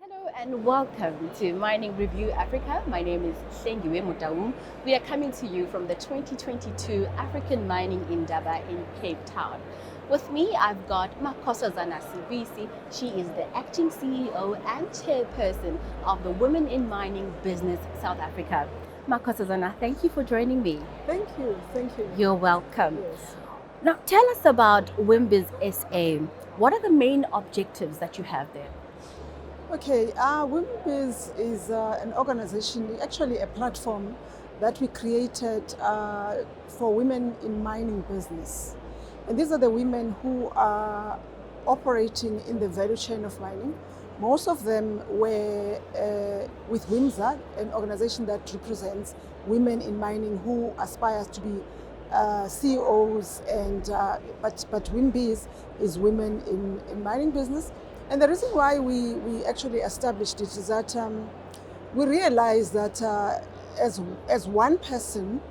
Hello and welcome to Mining Review Africa. My name is Hlengiwe Mutaung. We are coming to you from the 2022 African Mining Indaba in Cape Town. With me, I've got Khosi Sibisi. She is the acting CEO and chairperson of the Women in Mining Business South Africa. Khosi, thank you for joining me. Thank you. You're welcome. Yes. Now, tell us about WIMBS SA. What are the main objectives that you have there? Okay, WIMBS is an organization, actually a platform that we created for women in mining business. And these are the women who are operating in the value chain of mining. Most of them were with WIMBS, an organization that represents women in mining who aspire to be CEOs, and but WIMBS is women in mining business. And the reason why we actually established it is that we realized that as one person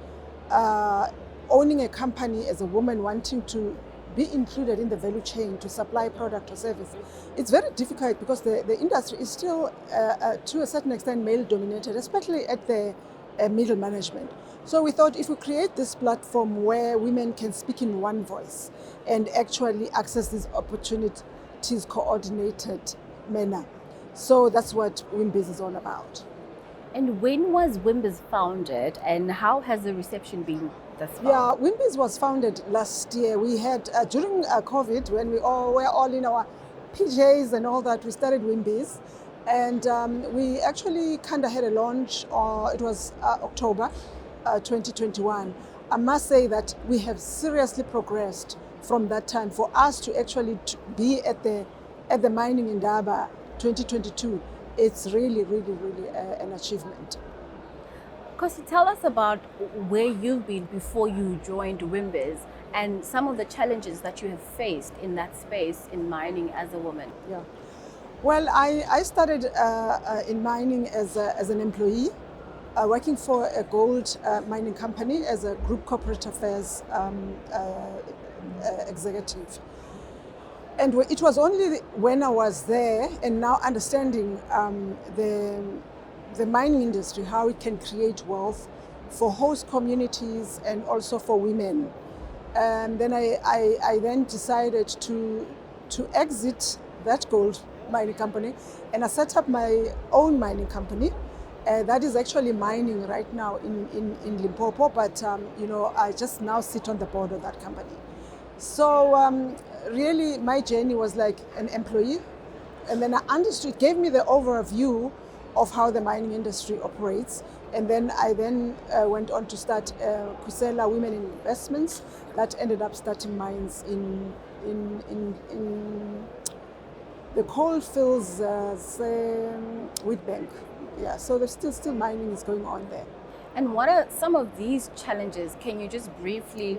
owning a company, as a woman wanting to be included in the value chain to supply product or service, it's very difficult because the industry is still to a certain extent male dominated, especially at the middle management. So we thought if we create this platform where women can speak in one voice and actually access these opportunities coordinated manner. So that's what WIMBS is all about. And when was WIMBS founded and how has the reception been thus far? Yeah, WIMBS was founded last year. We had, during COVID, when we all were all in our PJs and all that, we started WIMBS. And we actually kind of had a launch, it was October 2021. I must say that we have seriously progressed from that time. For us to actually be at the Mining Indaba 2022, it's really an achievement. Khosi, tell us about where you've been before you joined WIMBS and some of the challenges that you have faced in that space in mining as a woman. Yeah. Well, I started in mining as an employee, working for a gold mining company as a group corporate affairs executive. And it was only when I was there and now understanding the mining industry, how it can create wealth for host communities and also for women. And then I then decided to exit that gold mining company, and I set up my own mining company. That is actually mining right now in Limpopo, but I just now sit on the board of that company. So really my journey was like an employee, and then I understood, gave me the overview of how the mining industry operates, and then I went on to start Kusela Women in Investments that ended up starting mines in the coal fields, Wheatbank. Yeah, so there's still mining is going on there. And what are some of these challenges? Can you just briefly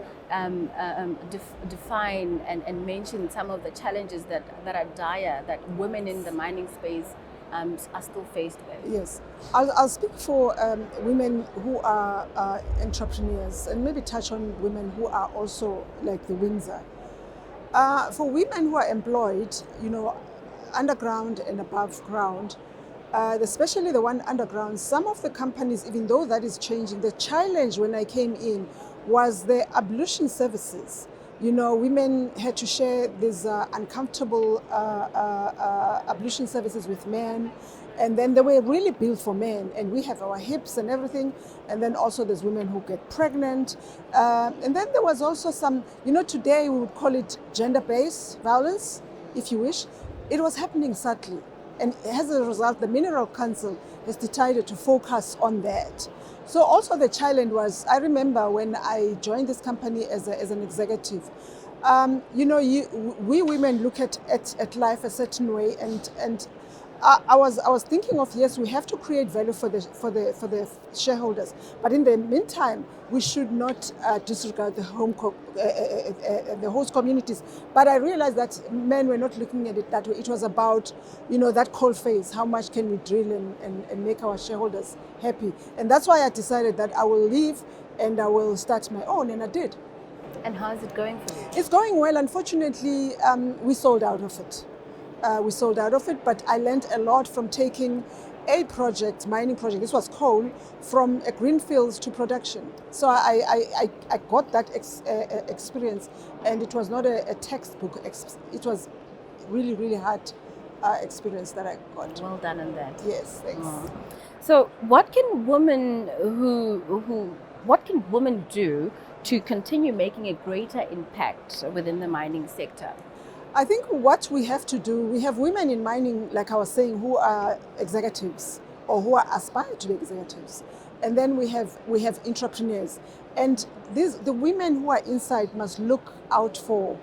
define and mention some of the challenges that are dire that women in the mining space are still faced with? Yes, I'll speak for women who are entrepreneurs and maybe touch on women who are also like the Windsor. For women who are employed, underground and above ground, especially the one underground, some of the companies, even though that is changing, the challenge when I came in was the ablution services. Women had to share these uncomfortable ablution services with men, and then they were really built for men, and we have our hips and everything, and then also there's women who get pregnant, and then there was also some, today we would call it gender-based violence, if you wish. It was happening subtly. And as a result, the Mineral Council has decided to focus on that. So also the challenge was, I remember when I joined this company as an executive, we women look at life a certain way, and I was thinking of, yes, we have to create value for the shareholders, but in the meantime, we should not disregard the host communities. But I realized that men were not looking at it that way. It was about that coal face. How much can we drill and make our shareholders happy? And that's why I decided that I will leave and I will start my own, and I did. And how is it going for you? It's going well. Unfortunately, we sold out of it. we sold out of it, but I learned a lot from taking a project, mining project, this was coal, from a greenfields to production. So I got that experience, and it was not a textbook, it was really, really hard experience that I got. Well done on that. Yes, thanks. So what can women what can women do to continue making a greater impact within the mining sector? I think what we have to do, we have women in mining, like I was saying, who are executives or who are aspired to be executives. And then we have entrepreneurs. And the women who are inside must look out for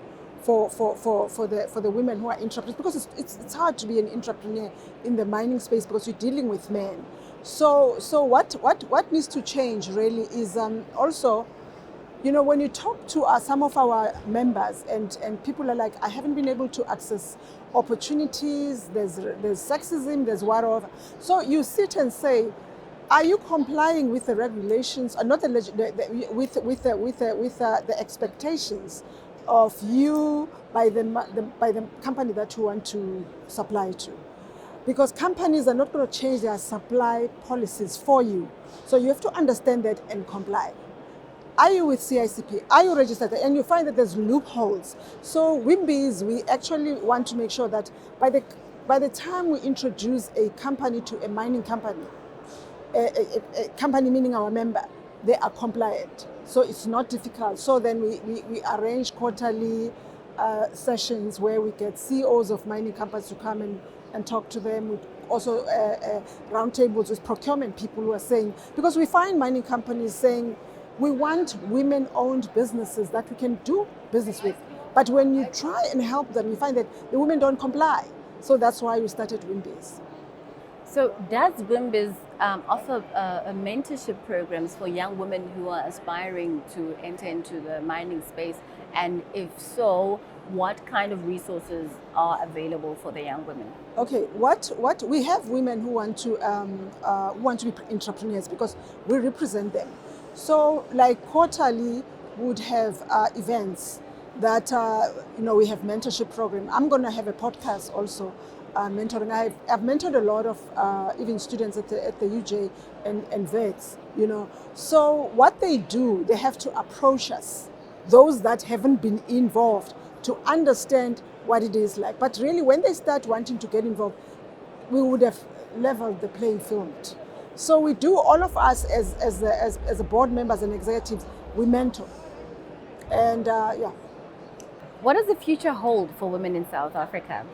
the women who are entrepreneurs, because it's hard to be an entrepreneur in the mining space because you're dealing with men. So what needs to change really is also, you know, when you talk to some of our members and people are like, I haven't been able to access opportunities, there's sexism, there's whatever. So you sit and say, are you complying with the regulations, or not with the expectations of you by the company that you want to supply to? Because companies are not going to change their supply policies for you. So you have to understand that and comply. Are you with CICP? Are you registered? And you find that there's loopholes. So WIMBS, we actually want to make sure that by the time we introduce a company to a mining company, a company meaning our member, they are compliant. So it's not difficult. So then we arrange quarterly sessions where we get CEOs of mining companies to come and talk to them. We also roundtables with procurement people who are saying, because we find mining companies saying, we want women-owned businesses that we can do business with. But when you try and help them, you find that the women don't comply. So that's why we started WIMBS. So does WIMBS offer mentorship programs for young women who are aspiring to enter into the mining space? And if so, what kind of resources are available for the young women? Okay, what we have women who want to be entrepreneurs because we represent them. So, like quarterly, would have events that we have mentorship program. I'm going to have a podcast also mentoring. I've mentored a lot of even students at the UJ and vets. So what they do, they have to approach us, those that haven't been involved, to understand what it is like. But really, when they start wanting to get involved, we would have leveled the playing field. So we do, all of us as a board members and executives, we mentor. And What does the future hold for women in South Africa?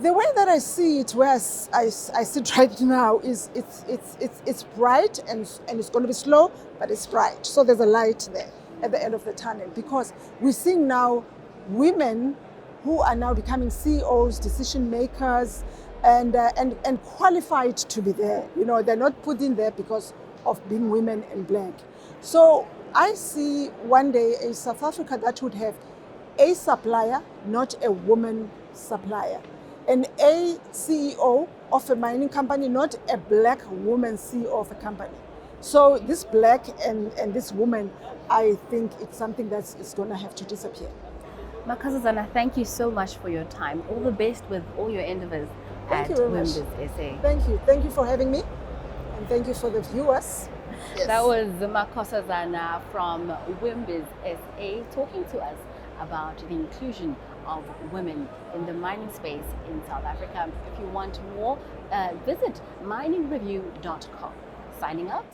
The way that I see it, where I sit right now, is it's bright and it's going to be slow, but it's bright. So there's a light there at the end of the tunnel, because we're seeing now women who are now becoming CEOs, decision makers, and qualified to be there. They're not put in there because of being women and black. So I see one day a South Africa that would have a supplier, not a woman supplier, and a CEO of a mining company, not a black woman CEO of a company. So this black and this woman, I think it's something that's going to have to disappear. Makhazazana, thank you so much for your time. All the best with all your endeavors at WIMBS SA. Thank you. Thank you for having me. And thank you for the viewers. Yes. That was Makhazazana from WIMBS SA talking to us about the inclusion of women in the mining space in South Africa. If you want more, visit miningreview.com. Signing out.